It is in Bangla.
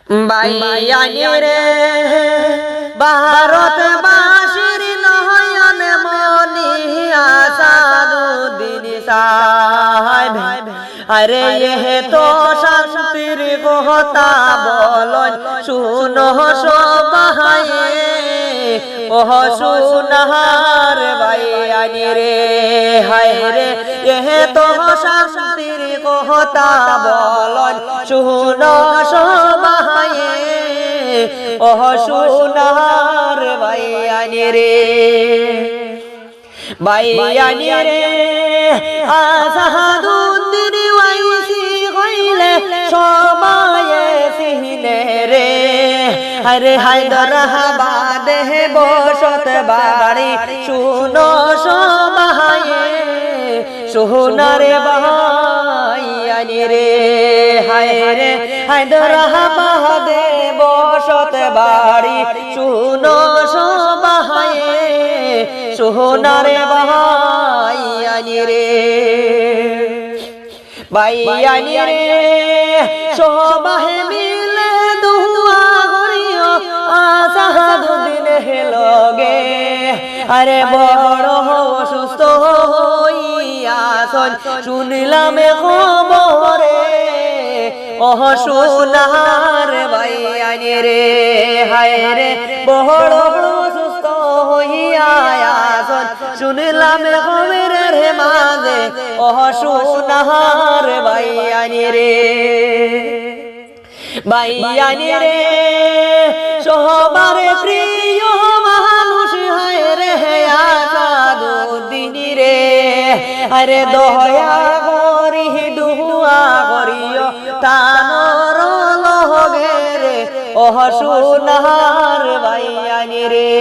বাইয়ানি রে ভারত বাসির নয়ন মনি আসাদুদ্দিন সাহেব আরে এ তো শান্তির কথা বলন শুনো সবাই ও সুনার বাইয়ানি রে হায় রে এ তো শান্তির কথা বলন শুনো সবাই ও সুনার বাইয়ানি রে বাইয়ানি রে আসাদুদ্দিন ওয়াইসি হইলে সবাই সিনে রে আরে হায়দরাবাদে বসত বাড়ি শুনো সবাই সোনারে বাইয়ানি রে হায় রে হায়দরাবাদে বসত বাড়ি শুনো সবাই সোনারে বাইয়ানি রে বাইয়ানি রে সবাই মিলে দুয়া করিও আসাদুদ্দিন লগে আরে বড় অসুস্থ হইয়াছন শুনিলাম খবরে ও সোনার বাইয়ানি রে হায় রে বড় অসুস্থ হইয়াছন শুনিলাম খবরের মাঝে ও সোনার বাইয়ানি রে বাইয়ানি রে সবার প্রিয় মানুষ হায় রে আসাদুদ্দিন রে আরে দয়া করি দুয়া করিও তানর লগে রে ও সোনার বাইয়ানি রে